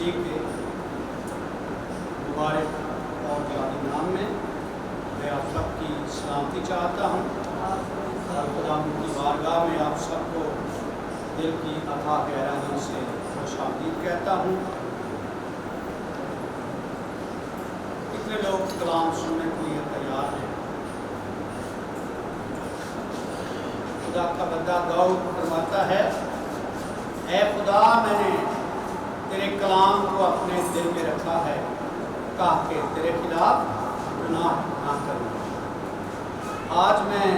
مسیح کے مبارک اور جلالی نام میں آپ سب کی سلامتی چاہتا ہوں اور خدا کی بارگاہ میں آپ سب کو دل کی عطا گہرائی سے خوش آمدید کہتا ہوں۔ کتنے لوگ کلام سننے کے لیے تیار ہیں؟ خدا کا بندہ داؤد فرماتا ہے، اے خدا میں نے تیرے کلام کو اپنے دل میں رکھا ہے تاکہ تیرے خلاف گناہ نہ کروں۔ آج میں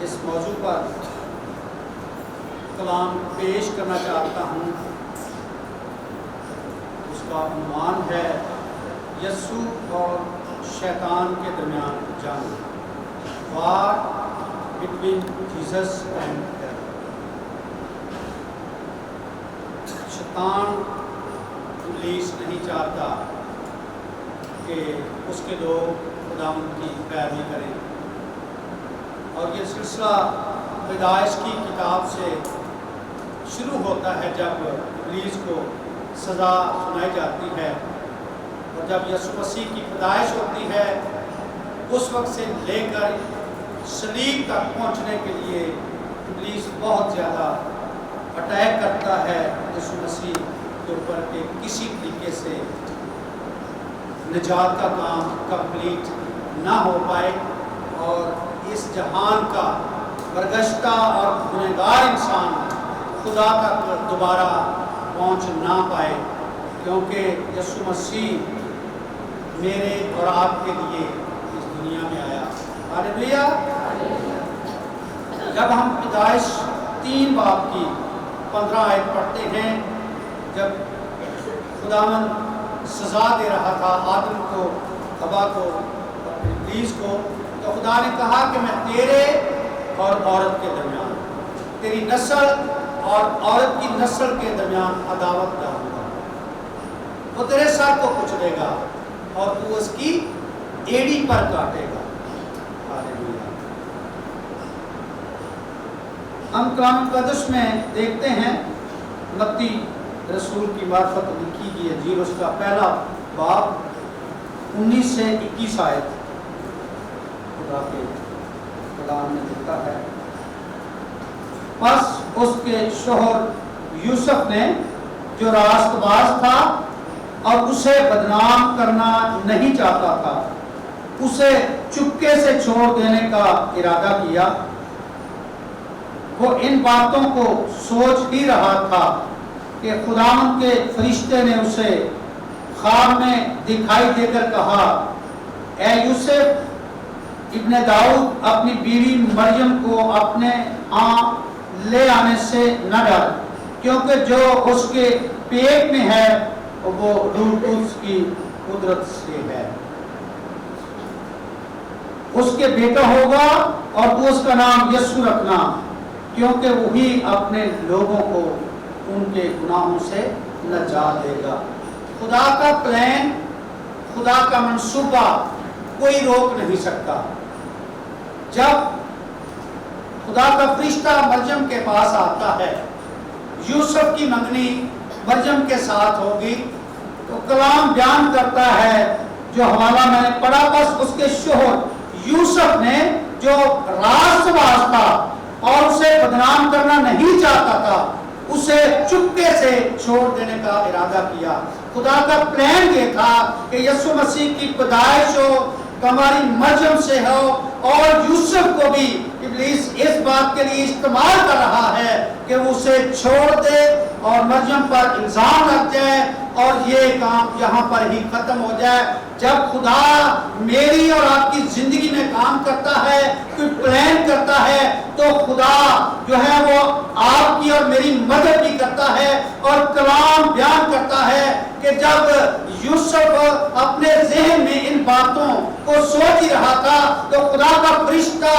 اس موضوع پر کلام پیش کرنا چاہتا ہوں۔ اس کا عنوان ہے یسوع اور شیطان کے درمیان جنگ، war between Jesus and devil. شیطان ابلیس نہیں چاہتا کہ اس کے لوگ خداوند کی پیروی کریں، اور یہ سلسلہ پیدائش کی کتاب سے شروع ہوتا ہے جب ابلیس کو سزا سنائی جاتی ہے، اور جب یسوع مسیح کی پیدائش ہوتی ہے اس وقت سے لے کر صلیب تک پہنچنے کے لیے ابلیس بہت زیادہ اٹیک کرتا ہے یسوع مسیح کے اوپر کہ کسی طریقے سے نجات کا کام کمپلیٹ نہ ہو پائے اور اس جہان کا برگشتہ اور گنہگار انسان خدا تک دوبارہ پہنچ نہ پائے، کیونکہ یسوع مسیح میرے اور آپ کے لیے اس دنیا میں آیا۔ ہاللیلویا۔ جب ہم پیدائش 3 باب کی 15 آیت پڑھتے ہیں، جب خداوند سزا دے رہا تھا آدم کو، حوا کو اور ابلیس کو، تو خدا نے کہا کہ میں تیرے اور عورت کے درمیان، تیری نسل اور عورت کی نسل کے درمیان عداوت ڈالوں گا، وہ تیرے سر کو کچلے گا اور تو اس کی ایڑی پر کاٹے گا۔ ہاللیلویا۔ ہم کلام مقدس میں دیکھتے ہیں متی رسول کی معرفت لکھی گئی انجیل، اس کا پہلا باب 19 سے 21 آیت خدا کے کلام میں لکھتا ہے، پس اس کے شوہر یوسف نے جو راست باز تھا اور اسے بدنام کرنا نہیں چاہتا تھا، اسے چپکے سے چھوڑ دینے کا ارادہ کیا۔ وہ ان باتوں کو سوچ ہی رہا تھا کہ خداوند کے فرشتے نے اسے خواب میں دکھائی دے کر کہا، اے یوسف ابن داؤد، اپنی بیوی مریم کو اپنے لے آنے سے نہ ڈر، کیونکہ جو اس کے پیٹ میں ہے وہ روح القدس کی قدرت سے ہے۔ اس کے بیٹا ہوگا اور تو اس کا نام یسوع رکھنا، کیونکہ وہی اپنے لوگوں کو ان کے گناہوں سے نجات دے گا۔ خدا کا پلان، خدا کا منصوبہ کوئی روک نہیں سکتا۔ جب خدا کا فرشتہ مریم کے پاس آتا ہے، یوسف کی منگنی مریم کے ساتھ ہوگی، تو کلام بیان کرتا ہے جو حوالہ میں نے پڑھا، بس اس کے شوہر یوسف نے جو راست باز تھا اور اسے بدنام کرنا نہیں چاہتا تھا، اسے چپکے سے چھوڑ دینے کا ارادہ کیا۔ خدا کا پلان یہ تھا کہ یسوع مسیح کی پیدائش ہو، ہماری مریم سے ہو، اور یوسف کو بھی ابلیس اس بات کے لیے استعمال کر رہا ہے کہ وہ اسے چھوڑ دے اور مریم پر الزام لگ جائے اور یہ کام یہاں پر ہی ختم ہو جائے۔ جب خدا میری اور آپ کی زندگی میں کام کرتا ہے، کوئی پلان کرتا ہے، تو خدا جو ہے وہ آپ کی اور میری مدد بھی کرتا ہے، اور کلام بیان کرتا ہے کہ جب یوسف اپنے ذہن میں ان باتوں کو سوچ ہی رہا تھا تو خدا کا فرشتہ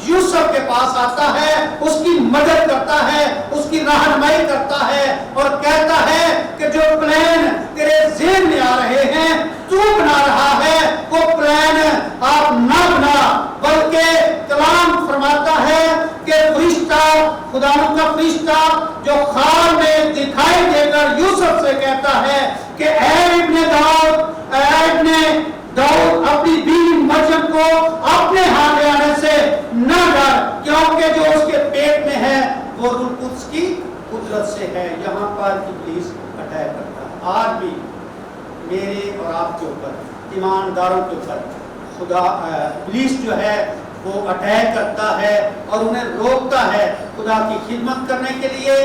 یوسف کے پاس آتا ہے، اس کی مدد کرتا ہے، اس کی رہنمائی کرتا ہے اور کہتا ہے کہ جو پلان تیرے ذہن میں آ رہے ہیں تو بنا رہا ہے، وہ پلان آپ نہ بنا، بلکہ کلام فرماتا ہے کہ فرشتہ، خدا کا فرشتہ جو خواب میں دکھائی دے کر یوسف سے کہتا ہے سے ہے یہاں پر ابلیس اٹیک کرتا ہے. آج بھی میرے اور آپ کے اوپر ایمانداروں کے اوپر خدا ابلیس جو ہے وہ اٹیک کرتا ہے اور انہیں روکتا ہے خدا کی خدمت کرنے کے لیے,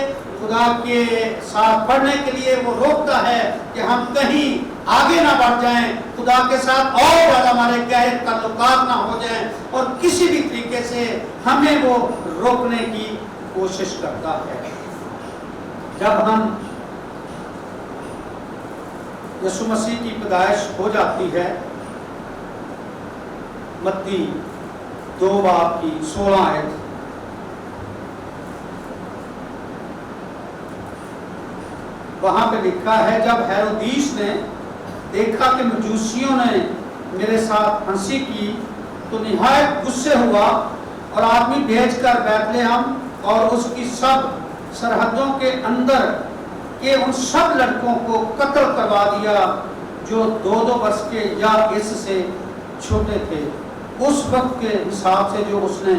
خدا کے ساتھ پڑھنے کے لیے. وہ روکتا ہے کہ ہم کہیں آگے نہ بڑھ جائیں, خدا کے ساتھ اور زیادہ ہمارے گہرے تعلقات نہ ہو جائیں, اور کسی بھی طریقے سے ہمیں وہ روکنے کی کوشش کرتا ہے. جب ہم یسوع مسیح کی پیدائش ہو جاتی ہے, متی 2 باب کی 16 آیت, وہاں پہ لکھا ہے جب ہیرودیس نے دیکھا کہ مجوسیوں نے میرے ساتھ ہنسی کی تو نہایت غصے ہوا اور آدمی بھیج کر بیت لحم اور اس کی سب سرحدوں کے اندر کے ان سب لڑکوں کو قتل کروا دیا جو 2 برس کے یا اس سے چھوٹے تھے, اس وقت کے حساب سے جو اس نے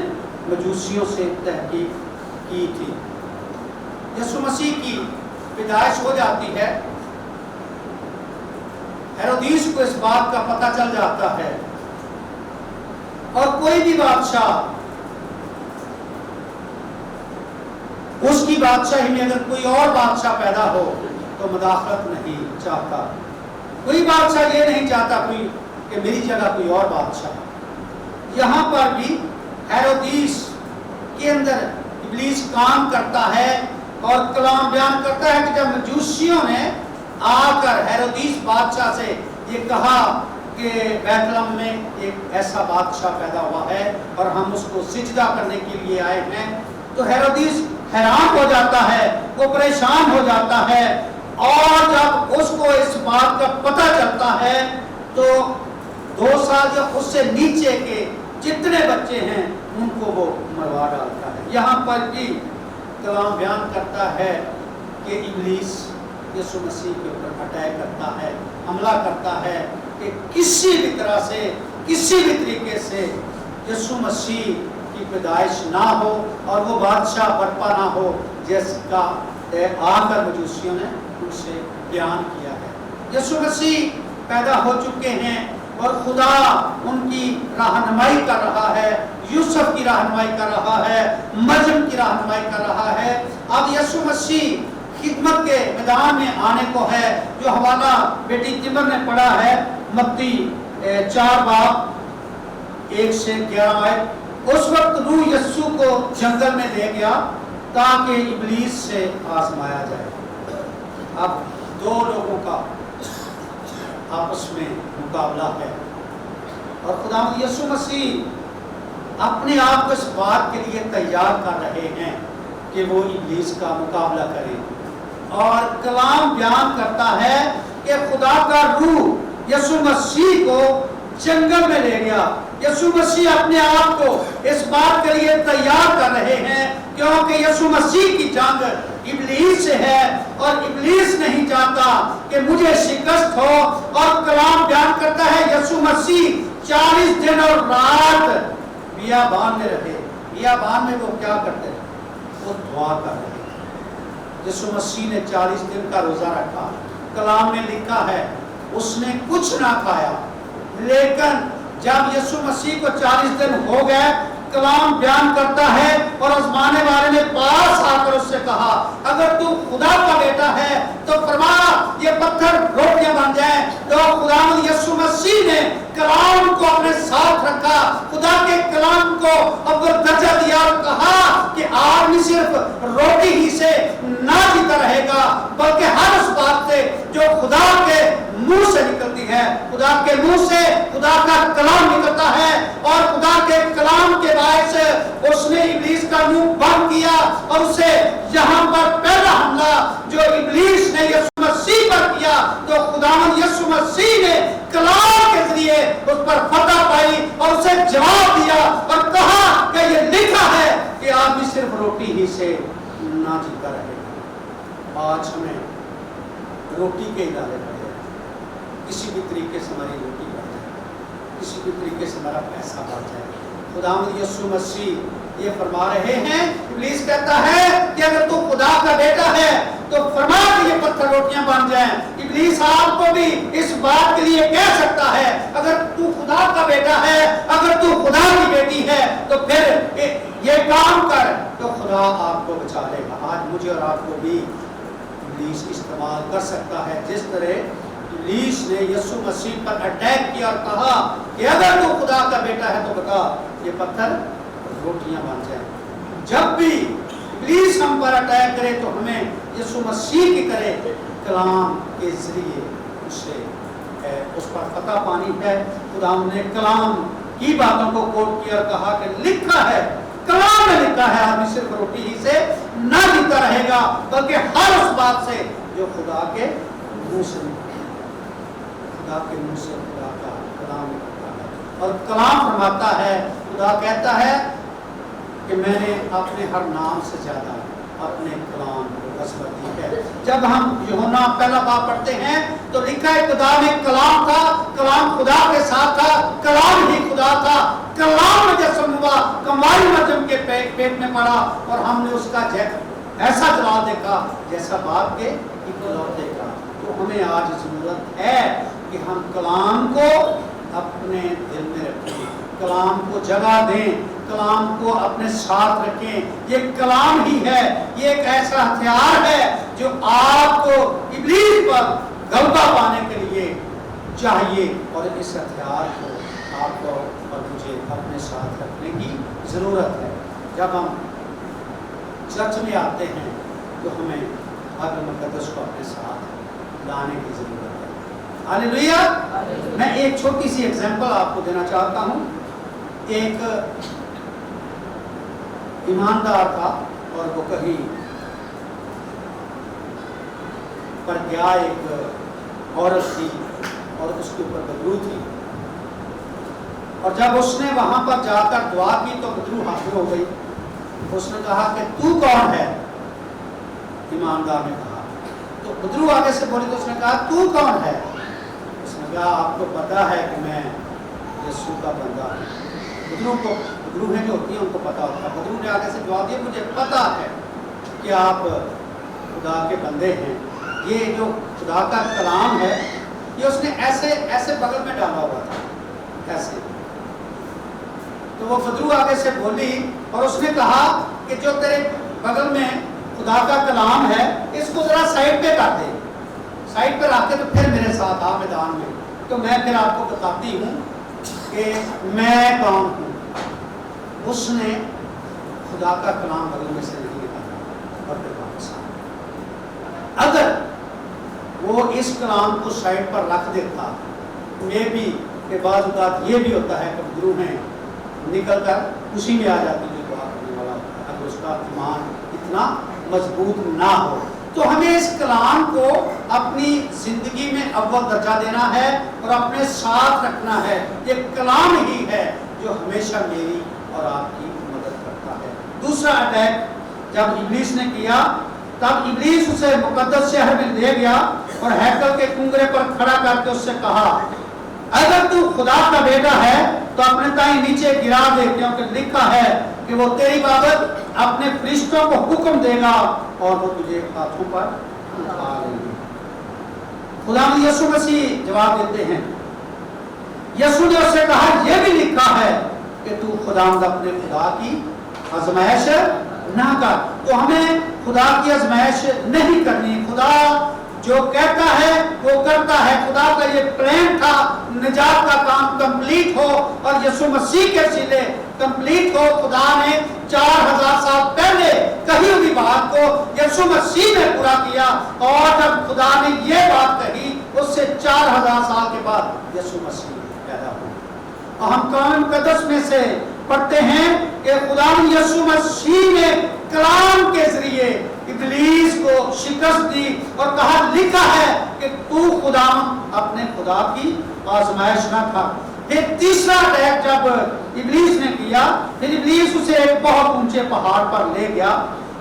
مجوسیوں سے تحقیق کی تھی. یسوع مسیح کی پیدائش ہو جاتی ہے, ہیرودیس کو اس بات کا پتہ چل جاتا ہے, اور کوئی بھی بادشاہ اس کی بادشاہی میں اگر کوئی اور بادشاہ پیدا ہو تو مداخلت نہیں چاہتا. کوئی بادشاہ یہ نہیں چاہتا کوئی کہ میری جگہ کوئی اور بادشاہ. یہاں پر بھی ہیرودیس کے اندر ابلیس کام کرتا ہے اور کلام بیان کرتا ہے کہ جب مجوسیوں نے آ کر ہیرودیس بادشاہ سے یہ کہا کہ بیت لحم میں ایک ایسا بادشاہ پیدا ہوا ہے اور ہم اس کو سجدہ کرنے کے لیے آئے ہیں, تو ہیرودیس حیران ہو جاتا ہے, وہ پریشان ہو جاتا ہے, اور جب اس کو اس بات کا پتہ چلتا ہے تو 2 سال یا اس سے نیچے کے جتنے بچے ہیں ان کو وہ مروا ڈالتا ہے. یہاں پر بھی کلام بیان کرتا ہے کہ ابلیس یسوع مسیح کے اوپر اٹیک کرتا ہے, حملہ کرتا ہے کہ کسی بھی طرح سے کسی بھی طریقے سے یسوع مسیح کی پیدائش نہ ہو اور وہ بادشاہ برپا نہ ہو جس کا آ کر مجوسیوں نے ان سے بیان کیا ہے. یسوع مسیح پیدا ہو چکے ہیں اور خدا ان کی رہنمائی کر رہا ہے, یوسف کی رہنمائی کر رہا ہے, مریم کی رہنمائی کر رہا ہے. اب یسوع مسیح خدمت کے میدان میں آنے کو ہے, جو حوالہ بیٹی تمر نے پڑھا ہے متی 4 باب 1 سے 11 آیت. اس وقت روح یسوع کو جنگل میں لے گیا تاکہ ابلیس سے آزمایا جائے. اب 2 لوگوں کا آپس میں مقابلہ ہے اور خداوند یسوع مسیح اپنے آپ کو اس بات کے لیے تیار کر رہے ہیں کہ وہ ابلیس کا مقابلہ کریں, اور کلام بیان کرتا ہے کہ خدا کا روح یسوع مسیح کو جنگل میں لے گیا. یسوع مسیح اپنے آپ کو اس بات کے لیے تیار کر رہے ہیں کیونکہ یسوع مسیح کی جنگ ابلیس سے ہے اور ابلیس نہیں چاہتا کہ مجھے شکست ہو. اور کلام بیان کرتا ہے یسوع مسیح 40 دن اور رات بیابان میں رہے. بیابان میں وہ کیا کرتے ہیں؟ وہ دعا کر رہے تھے. یسوع مسیح نے 40 دن کا روزہ رکھا. کلام میں لکھا ہے اس نے کچھ نہ کھایا, لیکن جب یسوع مسیح کو 40 دن ہو گئے, کلام بیان کرتا ہے اور آزمانے والے نے پاس آ کر اس سے کہا اگر تو خدا کا بیٹا ہے تو فرما یہ پتھر روٹیاں بن جائیں. تو خداوند یسوع مسیح نے کلام کو اپنے ساتھ رکھا, خدا کے کلام کو اول درجہ دیا اور کہا کہ آدمی صرف روٹی ہی سے نہ جیتا رہے گا بلکہ ہر اس بات سے جو خدا کے منہ سے نکلتی ہے. خدا کے منہ سے خدا کا کلام نکلتا ہے اور خدا کے کلام کے باعث اس نے ابلیس کا منہ بند کیا اور اسے یہاں پر پہلا حملہ جو ابلیس نے یسوع مسیح پر کیا تو خداوند یسوع مسیح نے کلام کے ذریعے اس پر فتح پائی اور اسے جواب دیا اور کہا کہ یہ لکھا ہے کہ آدمی صرف روٹی ہی سے نہ جیتا رہے گا. آج ہمیں روٹی کے ادارے پڑے, کسی بھی طریقے سے ہماری روٹی بڑھ جائے, کسی بھی طریقے سے ہمارا پیسہ بڑھ جائے, खुदावंद यीशु मसीह ये फरमा रहे हैं, इब्लीस कहता है कि अगर तू खुदा का बेटा है तो फरमा कि ये पत्थर रोटियां बन जाएं। इब्लीस आपको भी इस बात के लिए कह सकता है, अगर तू खुदा का बेटा है, अगर तू खुदा की बेटी है तो फिर ये काम कर तो खुदा आपको बचा लेगा। आज मुझे और आपको भी इब्लीस इस्तेमाल कर सकता है। जिस तरह इब्लीस ने यीशु मसीह पर अटैक किया और कहा कि अगर तू खुदा का बेटा है तो बता ये पत्थर रोटियां बन जाए। जब भी इब्लीस हम पर अटैक करे तो हमें यीशु मसीह की तरह कलाम के जरिए उससे उस पर फतह पानी है। खुदा ने कलाम की बातों को कोट किया और कहा कि लिखा है, कलाम में लिखा है, आदमी सिर्फ रोटी ही से ना जीता रहेगा बल्कि हर उस बात से जो खुदा के मुंह से खुदा के मुंह से खुदा का कलाम निकलता है। और कलाम फरमाता है, खुदा कहता है कि मैंने अपने हर नाम से ज्यादा अपने कलाम को नस्बत दी है। जब हम यूहन्ना पहला बाब पढ़ते हैं तो लिखा है खुदा में कलाम था, कलाम खुदा के साथ था, कलाम ही खुदा था, कलाम में जब हुआ कमाई मजम के पेट में पड़ा और हमने उसका ऐसा जलाल देखा जैसा बाप के इकलौते का। तो हमें आज जरूरत है कि हम कलाम को अपने दिल में रखें, कलाम को जगह दें, कलाम को अपने साथ रखें। ये कलाम ही है, ये एक ऐसा हथियार है जो आपको इब्लीस पर गलबा पाने के लिए चाहिए और इस हथियार को आपको और मुझे अपने साथ रखने की ज़रूरत है। जब हम चर्च में आते हैं तो हमें बाइबल मुक़द्दस को अपने साथ लाने की ज़रूरत है। हालेलुया। मैं एक छोटी सी एग्जांपल आपको देना चाहता हूँ। एक ईमानदार था और वो कहीं पर गया, एक औरत थी और उसके ऊपर बदबू थी और जब उसने वहां पर जाकर दुआ की तो बदबू हाजिर हो गई। उसने कहा कि तू कौन है? ईमानदार ने कहा। तो बदबू आगे से बोली तो उसने कहा तू कौन है? उसने कहा आपको पता है कि मैं यीशु का बंदा हूँ। बदरू है जो होती है उनको पता होता है। बदरू ने आगे से जवाब दिया मुझे पता है कि आप खुदा के बंदे हैं। ये जो खुदा का कलाम है ये उसने ऐसे ऐसे बगल में डाला हुआ था ऐसे। तो वो बदरू आगे से बोली और उसने कहा कि जो तेरे बगल में खुदा का कलाम है इसको जरा साइड पे कर दे, साइड पे रख के तो फिर मेरे साथ आ मैदान में, तो मैं फिर आपको बताती हूँ कि मैं कौन हूँ। उसने खुदा का कलाम बगल में से नहीं निकाला और फिर वापस आ। अगर वो इस कलाम को साइड पर रख देता मैं भी के बाद ये भी होता है कि गुरु में निकल कर उसी में आ जाती जो दुआ करने वाला होता है, अगर उसका ईमान इतना मजबूत ना हो। तो हमें इस कलाम को अपनी जिंदगी में अव्वल दर्जा देना है और अपने साथ रखना है। ये कलाम ही है जो हमेशा मेरी और आपकी मदद करता है। दूसरा अटैक जब इब्लीस ने किया तब इब्लीस उसे मुकद्दस शहर में ले गया और हैकल के कुंगरे पर खड़ा करके उससे कहा अगर तू खुदा का बेटा है तो अपने ताई नीचे गिरा दे, क्योंकि लिखा है कि वो तेरी बाबत अपने फरिश्तों को हुक्म देगा और वो तुझे हाथों पर उठा लेंगे। खुदा यीशु मसीह जवाब देते हैं। यीशु ने उससे कहा यह भी लिखा है कि तू खुदावंद अपने खुदा की आजमाइश ना कर। तो हमें खुदा की आजमाइश नहीं करनी। खुदा जो कहता है वो करता है। खुदा का ये प्लान था निजात का काम कंप्लीट हो और यीशु मसीह के वसीले कंप्लीट हो। खुदा ने 4000 साल पहले कही हुई बात को यीशु मसीह ने पूरा किया और जब खुदा ने ये बात कही उससे 4000 साल के बाद यीशु मसीह पैदा हुआ। और हम कलाम मुकद्दस में से पढ़ते हैं कि खुदा यीशु मसीह ने कलाम के जरिए इब्लीस को शिकस्त दी और कहा लिखा है कि तू खुदा अपने खुदा की आजमाइश ना था। फिर तीसरा अटैक जब इब्लीस ने किया फिर इब्लीस उसे एक बहुत ऊंचे पहाड़ पर ले गया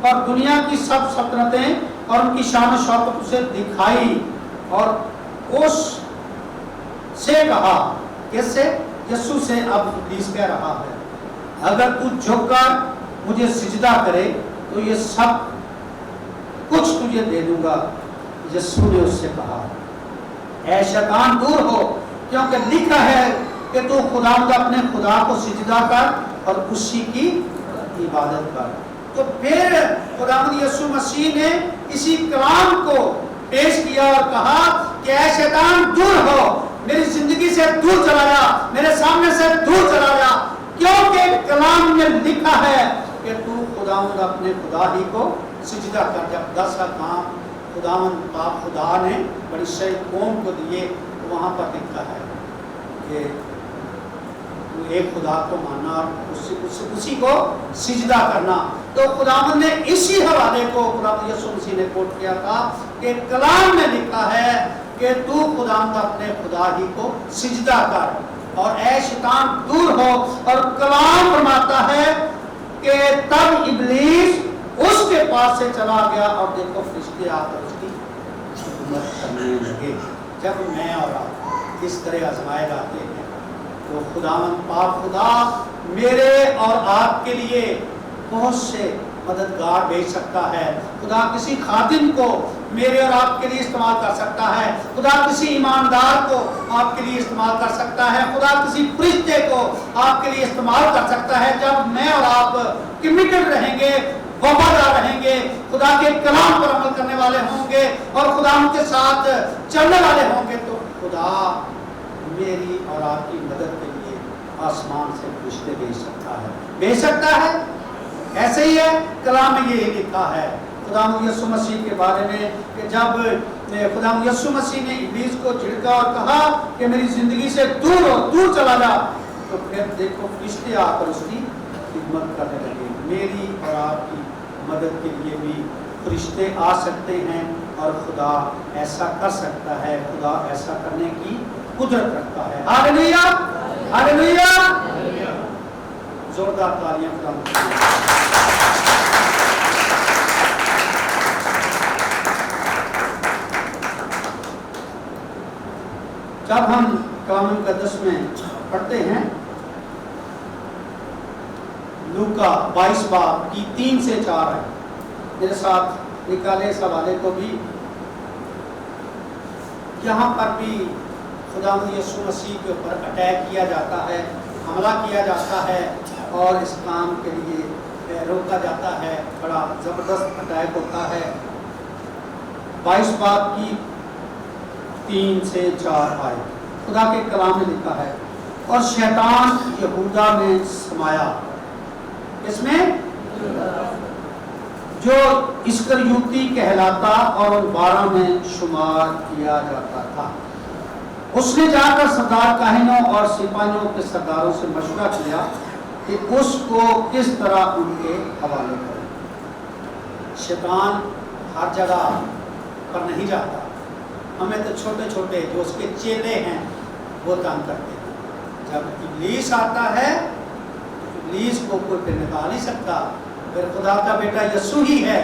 और दुनिया की सब सल्तनतें और उनकी शान शौकत उसे दिखाई और उस से कहा किससे? यीशु से। अब इब्लीस कह रहा है अगर तू झुककर मुझे सिजदा करे तो ये सब कुछ तुझे दे दूंगा। यीशु ने उससे कहा, ऐ शैतान दूर हो, क्योंकि लिखा है कि तू खुदावंद अपने खुदा को सिजदा कर और उसी की इबादत कर। तो फिर खुदावंद यीशु मसीह ने इसी कलाम को पेश किया और कहा कि ऐ शैतान दूर हो, मेरी जिंदगी से दूर चला जा, मेरे सामने से दूर चला जा, क्योंकि कलाम में लिखा है कि तू खुदावंद अपने खुदा ही को सिजदा कर। जब 10 का काम खुदावंद पाक खुदा ने बड़ी सही कौम को दिए, तो वहाँ पर लिखा है कि एक खुदा को मानना और उसी को सिजदा करना। तो खुदावंद ने इसी हवाले को खुदावंद यीशु मसीह ने कोट किया था कि कलाम में लिखा है कि तू खुदावंद अपने खुदा ही को सिजदा कर और ऐ शैतान दूर हो। और कलाम फरमाता है कि तब इब्लीस उसके पास से चला गया और देखो फरिश्ते आकर उसकी हुकूमत करने लगे। जब मैं और आप इस तरह आजमाए जाते हैं तो खुदावंद पाक खुदा मेरे और आपके लिए बहुत से मददगार भेज सकता है। खुदा किसी खादिम को मेरे और आपके लिए इस्तेमाल कर सकता है। खुदा किसी ईमानदार को आपके लिए इस्तेमाल कर सकता है। खुदा किसी फरिश्ते को आपके लिए इस्तेमाल कर सकता है। जब मैं और आप कमिटेड रहेंगे, वफादार रहेंगे, खुदा के कलाम पर अमल करने वाले होंगे और खुदा उनके साथ चलने वाले होंगे, तो खुदा मेरी और आपकी मदद के लिए आसमान से फरिश्ते भेज सकता है, भेज सकता है। ऐसे ही है, कलाम में ये लिखा है खुदावंद यीशु मसीह के बारे में कि जब खुदावंद यीशु मसीह ने इब्लीस को झिड़का और कहा कि मेरी जिंदगी से दूर हो, दूर चला जा, तो फिर देखो फरिश्ते आकर उसकी खिदमत करने लगे। मेरी और आपकी मदद के लिए भी फरिश्ते आ सकते हैं और खुदा ऐसा कर सकता है। खुदा ऐसा करने की कुदरत रखता है। हालेलुया, हालेलुया, जोरदार तालियां खुदा। जब हम कलाम मुक़द्दस में पढ़ते हैं लूका 22 बाब की 3 से 4 है, मेरे साथ निकाले इस हवाले को भी। यहाँ पर भी खुदावंद यीशु मसीह के ऊपर अटैक किया जाता है, हमला किया जाता है और इस काम के लिए रोका जाता है। बड़ा ज़बरदस्त अटैक होता है। 22 बाब की 3 से 4 आयत खुदा के कलाम में लिखा है, और शैतान यहूदा में समाया, इसमें जो इस्करियोती कहलाता और उन 12 में शुमार किया जाता था। उसने जाकर सरदार काहिनों और सिपाहियों के सरदारों से मशवरा किया कि उसको किस तरह उनके हवाले करें। शैतान हर जगह पर नहीं जाता, हमें तो छोटे छोटे जो उसके चेले हैं वो तंग करते हैं। जब इब्लीस आता है तो इब्लीस को कोई फिर निकाल नहीं सकता। फिर खुदा का बेटा यीशु ही है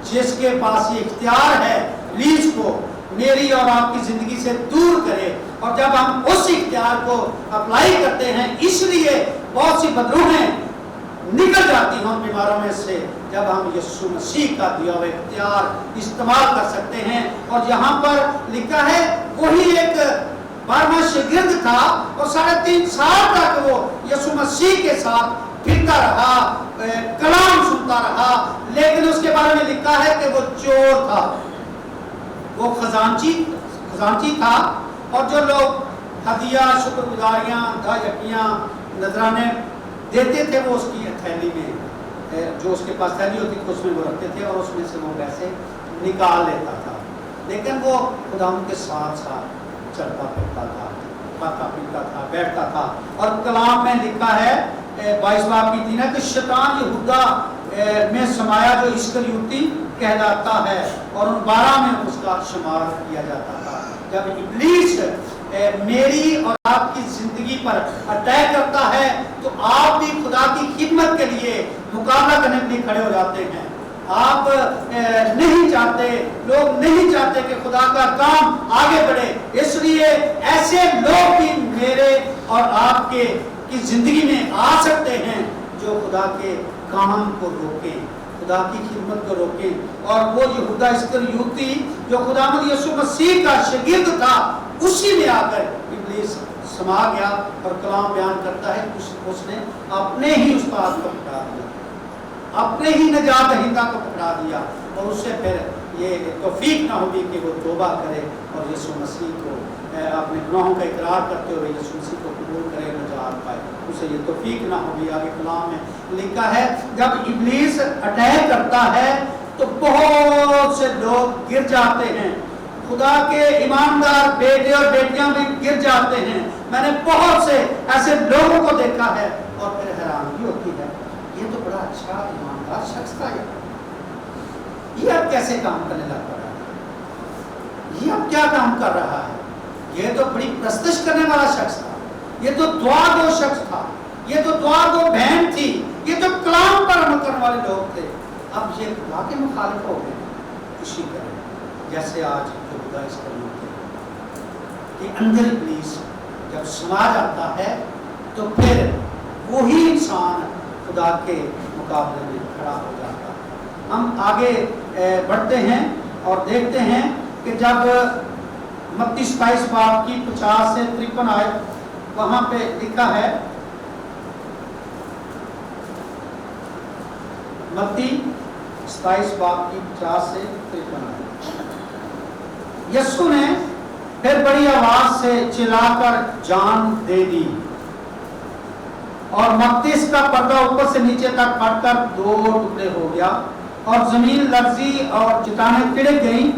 जिसके पास ये इख्तियार है इब्लीस को मेरी और आपकी जिंदगी से दूर करे। और जब हम उस इख्तियार को अप्लाई करते हैं, इसलिए बहुत सी बदरूहें निकल जाती हैं उन बीमारों में से, जब हम यीशु मसीह का दिया हुआ इख्तियार इस्तेमाल कर सकते हैं। और यहाँ पर लिखा है वही एक 12वां शागिर्द था और 3.5 साल तक वो यीशु मसीह के साथ फिरता रहा, कलाम सुनता रहा, लेकिन उसके बारे में लिखा है कि वो चोर था, वो खजांची था। और जो लोग हदिया, शुक्रगुजारियाँ, दायकियाँ, नजराने देते थे वो उसकी थैली में, जो उसके पास थैली होती थी उसमें वो रखते थे और उसमें से वो पैसे निकाल लेता था। लेकिन वो खुदा उनके साथ साथ चलता फिरता था, खाता पीता था, बैठता था। और कलाम में लिखा है 22 बाब की 3 कि शैतान यहूदा में समाया जो इस्करियोती कहलाता है और उन 12 में उसका शुमार किया जाता था। जब इब्लीस मेरी और आपकी जिंदगी पर अटैक करता है तो आप भी खुदा की खिदमत के लिए मुकाबला करने के लिए खड़े हो जाते हैं। आप नहीं चाहते, लोग नहीं चाहते कि खुदा का काम आगे बढ़े, इसलिए ऐसे लोग भी मेरे और आपके की जिंदगी में आ सकते हैं जो खुदा के काम को रोकें, खुदा की खिदमत को रोकें। और वो यहूदा इस्करियोती जो खुदावंद यीशु मसीह का शागिर्द था, उसी में आकर इब्लीस समा गया और कलाम बयान करता है उसने अपने ही उस्ताद को पकड़ा दिया, अपने ही नजात दहिंदा को पकड़ा दिया, और उससे फिर ये तौफीक ना होगी कि वो तौबा करे और यीशु मसीह को अपने गुनाहों का इकरार करते हुए यीशु मसीह को कबूल करे, नजात पाए, उसे ये तौफीक ना होगी। आगे कलाम में लिखा है जब इब्लीस अटैक करता है तो बहुत से लोग गिर जाते हैं, खुदा के ईमानदार बेटे और बेटियां भी गिर जाते हैं। मैंने बहुत से ऐसे लोगों को देखा है और फिर हैरानगी होती है, ये तो बड़ा अच्छा ईमानदार शख्स था, ये अब कैसे काम करने लग पड़ा है, ये अब क्या काम कर रहा है, ये तो बड़ी प्रस्तुत करने वाला शख्स था, ये तो दुआ गो शख्स था, ये तो दुआ गो बहन थी, ये तो कलाम पर अमल करने वाले लोग थे, अब ये खुदा के मुखालिफ हो गए। इसी तरह जैसे आज खुदा के अंदर इब्लीस जब समा जाता है तो फिर वही इंसान खुदा के मुकाबले में खड़ा हो जाता है। हम आगे बढ़ते हैं और देखते हैं कि जब मत्ती 27 बाब की 50 से 53 आयत, वहां पे लिखा है, मत्ती 27 बाब की 50 से 53 आयत। यीशु ने फिर बड़ी आवाज से चिल्लाकर जान दे दी और मकदस का पर्दा ऊपर से नीचे तक फटकर 2 टुकड़े हो गया और जमीन लर्जी और चट्टानें तिड़क गईं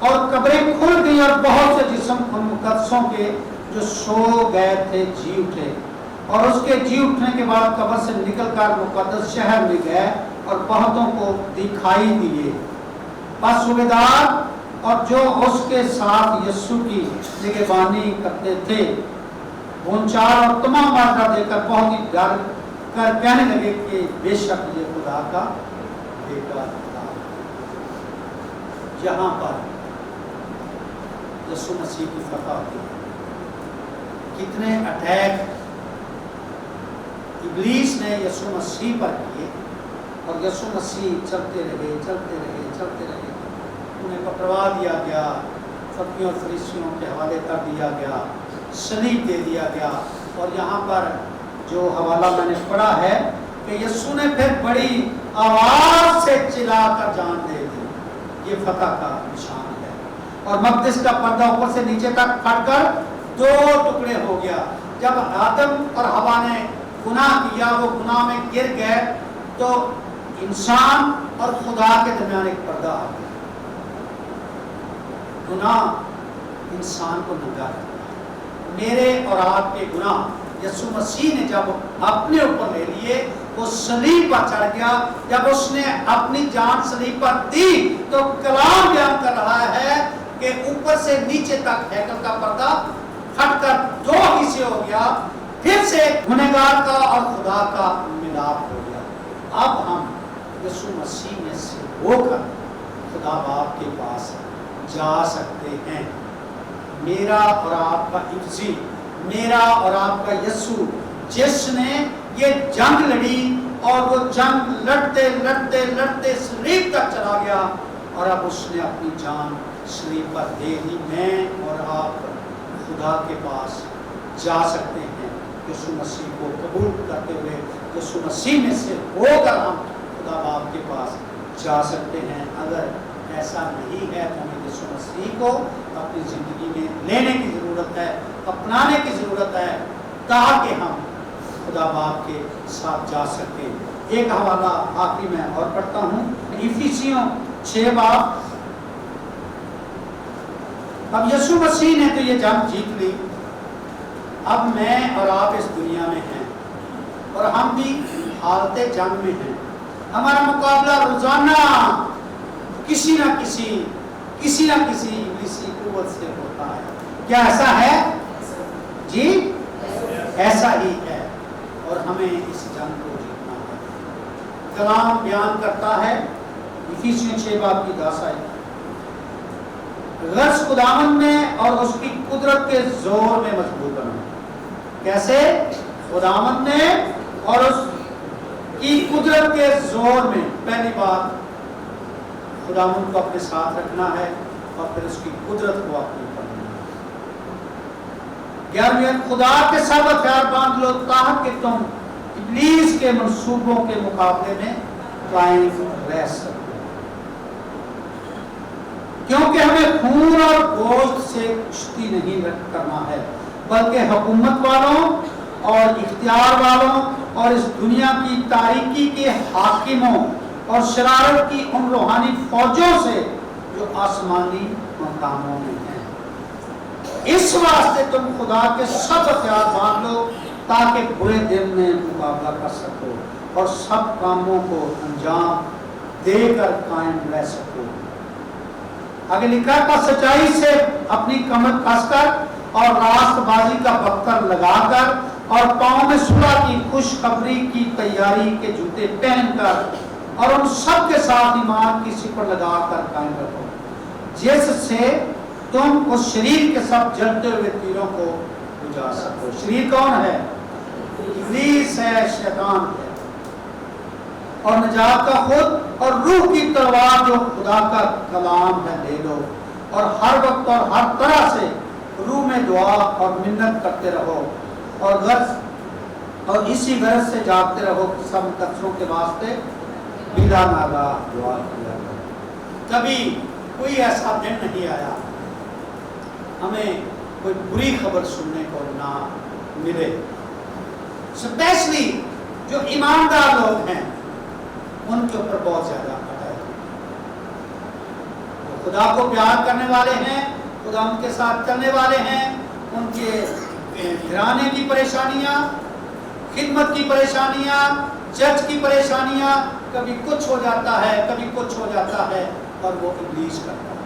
और कब्रें खुल गईं और बहुत से जिस्म मुकद्दसों के जो सो गए थे जी उठे, और उसके जी उठने के बाद कब्र से निकलकर मुकद्दस शहर में गए और बहुतों को दिखाई दिए। बस सूबेदार और जो उसके साथ यीशु की निगहबानी करते थे भूचाल और तमाम मार्का देकर बहुत ही डर कर कहने लगे कि बेशक ये खुदा का बेटा था। यहाँ पर यीशु मसीह की फतह होती है। कितने अटैक इब्लीस ने यीशु मसीह पर किए और यीशु मसीह चलते रहे, उन्हें पकड़वा दिया गया, फकीरों और फरीसियों के हवाले कर दिया गया, सलीब दे दिया गया। और यहाँ पर जो हवाला मैंने पढ़ा है कि यीशु ने फिर बड़ी आवाज से चिल्लाकर जान दे दी, ये फतह का निशान है। और मकदस का पर्दा ऊपर से नीचे तक फटकर 2 टुकड़े हो गया। जब आदम और हवा ने गुनाह किया, वो गुनाह में गिर गए, तो इंसान और खुदा के दरमियान एक पर्दा आ गया। गुनाह इंसान को नंगा करता है। मेरे और आपके गुनाह यीशु मसीह ने जब अपने ऊपर ले लिए, वो सलीब पर चढ़ गया। जब उसने अपनी जान सलीब पर दी तो कलाम बयान कर रहा है कि ऊपर से नीचे तक हैकल का पर्दा फटकर 2 हिस्से हो गया। फिर से गुनहगार का और खुदा का मिलाप हो गया। अब हम यीशु मसीह में से होकर खुदा बाप के पास जा सकते हैं। मेरा और आपका इब्जी, मेरा और आपका यीशु जिसने ये जंग लड़ी और वो जंग लड़ते लड़ते लड़ते सलीब तक चला गया और अब उसने अपनी जान सलीब पर दे दी। मैं और आप खुदा के पास जा सकते हैं यीशु मसीह को कबूल करते हुए। यीशु मसीह में से होकर हम खुदा बाप के पास जा सकते हैं। अगर ऐसा नहीं है तो हमें यीशु मसीह को अपनी ज़िंदगी में लेने की ज़रूरत है, अपनाने की ज़रूरत है, ताकि हम खुदा बाप के साथ जा सकें। एक हवाला आखिरी में और पढ़ता हूँ, इफिसियों 6 बाब। अब यीशु मसीह ने तो ये जंग जीत ली, अब मैं और आप इस दुनिया में हैं और हम भी हालते जंग में हैं। हमारा मुकाबला रोजाना किसी ना किसी इब्लीसी कुव्वत से होता है। क्या ऐसा है जी? ऐसा ही है और हमें इस जंग को जीतना है। कलाम बयान करता है इफिसियों 6 बाब की 10 आयत, गर्ज खुदावंद में और उसकी कुदरत के जोर में मजबूत बनो। कैसे? खुदावंद ने और की कुदरत के जोर में पहली बात खुदावंद को अपने साथ रखना है और फिर उसकी कुदरत को अपनी करना है। 11वीं, खुदा के सब हथियार बांध लो ताकि तुम इब्लीस के मंसूबों के मुकाबले में कायम रह सको, क्योंकि हमें खून और गोश्त से कुश्ती नहीं करना है, बल्कि हुकूमत वालों और इख्तियार वालों और इस दुनिया की तारीकी के हाकिमों और शरारत की उन रूहानी फौजों से जो आसमानी मकामों में हैं। इस वास्ते तुम खुदा के सब हथियार बांध लो ताकि बुरे दिन में मुकाबला कर सको और सब कामों को अंजाम देकर कायम रह सको। आगे लिखा था, सच्चाई से अपनी कमर कसकर और रास्तबाजी का बख्तर लगाकर और पांव में सुलह की खुशखबरी की तैयारी के जूते पहनकर और उन सब के साथ ईमान की सिपर लगाकर कायम रखो, जिससे तुम उस शरीर के सब जलते हुए तीरों को बुझा सको। शरीर कौन है? इब्लीस है, शैतान है। और निजात का खुद और रूह की तलवार जो खुदा का कलाम है ले लो और हर वक्त और हर तरह से रूह में दुआ और मिन्नत करते रहो और गर्ज और इसी गरज से जागते रहो कि सब कचरों के वास्ते बिला नागा दुआ किया करो। कभी कोई ऐसा दिन नहीं आया हमें कोई बुरी खबर सुनने को ना मिले। स्पेशली जो ईमानदार लोग हैं उनके ऊपर बहुत ज्यादा अटैक। वो खुदा को प्यार करने वाले हैं, खुदा उनके साथ चलने वाले हैं, उनके घराने की परेशानियां, खिदमत की परेशानियां, चर्च की परेशानियां, कभी कुछ हो जाता है, कभी कुछ हो जाता है और वो इब्लीस करता है,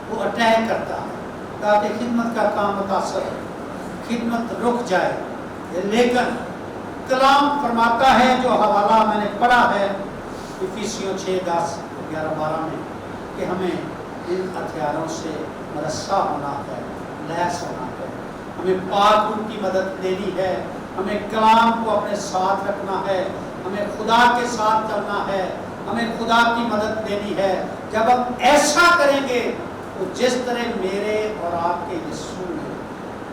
वो अटैक करता है ताकि खिदमत का काम मुतासर हो, खिदमत रुक जाए। लेकिन कलाम फरमाता है, जो हवाला मैंने पढ़ा है इफिसियों 6:10, 11, 12 में, कि हमें इन हथियारों से मरस्सा होना है, लैस होना है, हमें पाक रूह की मदद लेनी है, हमें कलाम को अपने साथ रखना है, हमें खुदा के साथ चलना है, हमें खुदा की मदद लेनी है। जब हम ऐसा करेंगे तो जिस तरह मेरे और आपके यीशु ने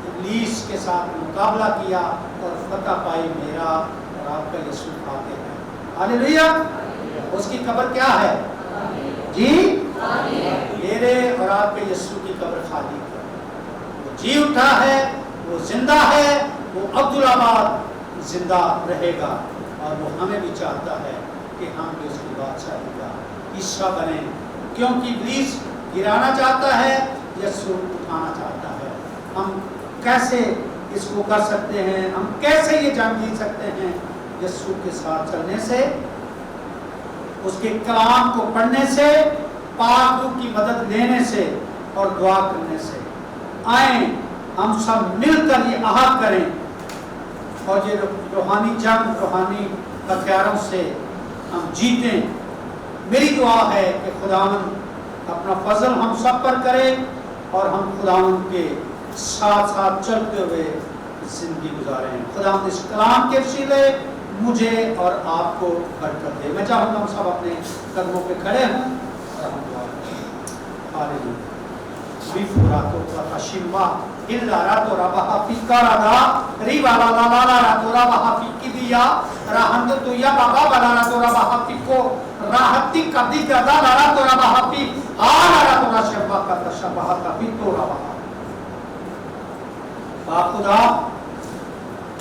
इब्लीस के साथ मुकाबला किया और फतह पाई, मेरा और आपका यीशु पाते हैं। हालेलुया। उसकी कब्र क्या है जी? मेरे और आपके यीशु की कब्र खाली है। वो जी उठा है, वो जिंदा है, वो अब्दुल्लाबाद जिंदा रहेगा और वो हमें भी चाहता है कि हम भी उसकी बादशाही का हिस्सा बने, क्योंकि इब्लीस गिराना चाहता है, यीशु उठाना चाहता है। हम कैसे इसको कर सकते हैं? हम कैसे ये जान जीत सकते हैं? यीशु के साथ चलने से, उसके कलाम को पढ़ने से, पाक रूह की मदद लेने से और दुआ करने से। आए हम सब मिलकर ये अहद करें और ये रूहानी जंग, रूहानी हथियारों से हम जीतें। मेरी दुआ है कि खुदावंद अपना फजल हम सब पर करे और हम खुदावंद के साथ साथ चलते हुए जिंदगी गुजारें। खुदावंद इस कलाम के वसीले मुझे और आपको बरकत दे। मैं चाहूँगा हम सब अपने कदमों पे खड़े हों और हम दुआ करें। Hallelujah. Rifurato Shimba Illa Rato Rabaha Fikarada Riva La La La La Rato Rabaha Fikidia Rahanda Tuya Baba Bala Rato Rabaha Fiko Rahati Kadika Da Rato Rabaha Fi Ala Rato Rashaba Kata Shabaha Kapito Rabaha। खुदा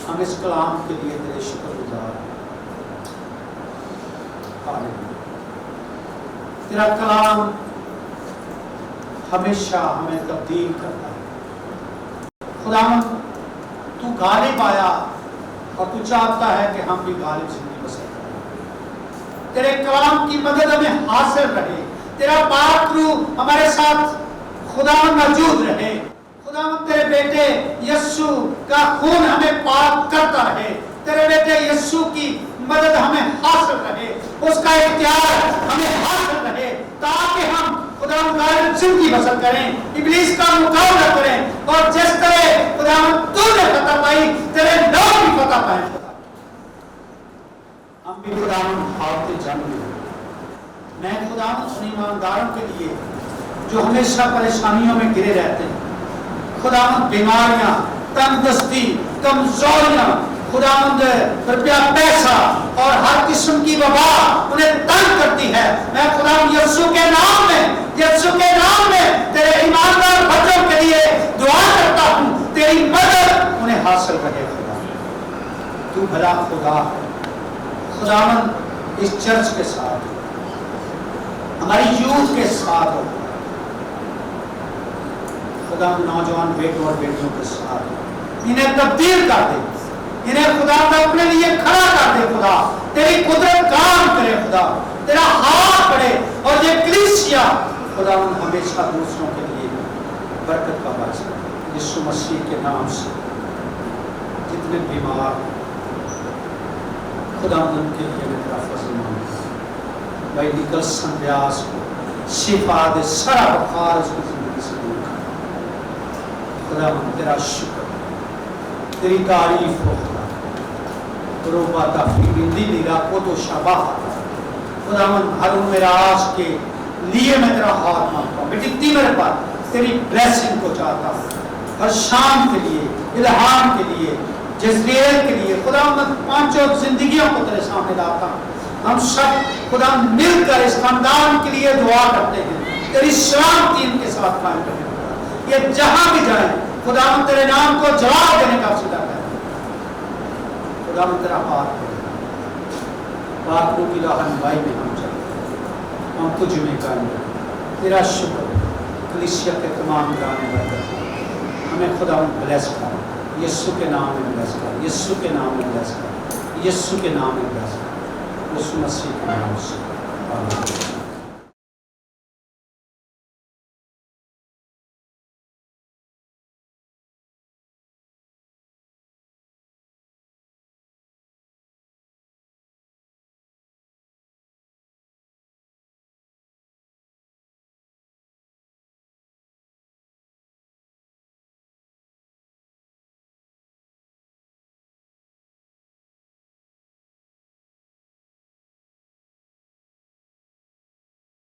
हम इस कलाम के लिए तेरे शुक्रगुजार हैं। तेरा कलाम हमेशा हमें तब्दील करता है। खुदावंद तू गालिब आया और तू चाहता है कि हम भी गालिब जिंदगी बसर करें। तेरे कलाम की मदद हमें हासिल रहे, तेरा पाक रूह हमारे साथ खुदावंद मौजूद रहे। खुदावंद तेरे बेटे यीशु का खून हमें पाक करता रहे, तेरे बेटे यीशु की मदद हमें हासिल रहे, उसका इख्तियार हमें हासिल रहे, ताकि हम खुदावंद गालिब जिंदगी बसर करें, इब्लीस का मुकाबला करें और जिस तरह खुदावंद तूने फतह पाई, तेरे लोग भी फतह पाएं। हम भी رکاوٹیں جنم لیں. میں خدا ان ایمانداروں کے لیے جو ہمیشہ پریشانیوں میں گرے رہتے ہیں, خداوند بیماریاں, تندرستی, کمزوریاں, خداوند روپیہ پیسہ اور ہر قسم کی وبا انہیں تنگ کرتی ہے, میں خداوند یسوع کے نام میں تیرے ایماندار بچوں کے لیے دعا کرتا ہوں, تیری مدد انہیں حاصل رہے. خدا تو بھلا خدا ہے. خداوند اس چرچ کے ساتھ, ہماری یوتھ کے ساتھ ہو, خدا نوجوان بیٹوں اور بیٹیوں کے ساتھ, انہیں تبدیل کر دے, انہیں خدا اپنے لیے کھڑا کر دے. خدا تیری قدرت کام کرے, خدا تیرا ہاتھ پڑے, اور یہ کلیسیا خدا ہمیشہ دوسروں کے لیے برکت کا باعث ہے. یسوع مسیح کے نام سے جتنے بیمار خدا ان کے لیے میں تیرا فضل مانگتا ہوں. بھائی نکلسن بیاس کو شفا دے, سارا بخار اس کی زندگی سے دور کر. خدا تیرا شکر, تیری تعریف ہو. خدا روبا تفیل لیلا کو تو شباہ. خدا ہر میرا آج کے لیے میں تیرا ہاتھ مانگتا ہوں. بیٹی میرے پاس تیری بلیسنگ کو چاہتا ہوں, ہر شام کے لیے, الہام کے لیے, جزریل کے لیے. خدا پانچوں زندگیوں کو تیرے سامنے لاتا ہوں. ہم سب خدا مل کر اس خاندان کے لیے دعا کرتے ہیں, تیری سلامتی ان کے ساتھ قائم کرنے. یہ جہاں بھی جائیں خدا تیرے نام کو جواب دینے کا وسیلہ ہے. خدا تیرا ہاتھ ہے. باتوں کی راہ نمائی میں ہم چلتے, ہم تجھ میں قائم رہیں. تیرا شکر کلیسیا کے تمام گانے برکت, ہمیں خدا بلیس کر. یسوع کے نام میں بلیس کر, یسوع کے نام میں بلیس کر, یسوع کے نام میں بلیس کر, یسوع مسیح کے نام سے. آمین.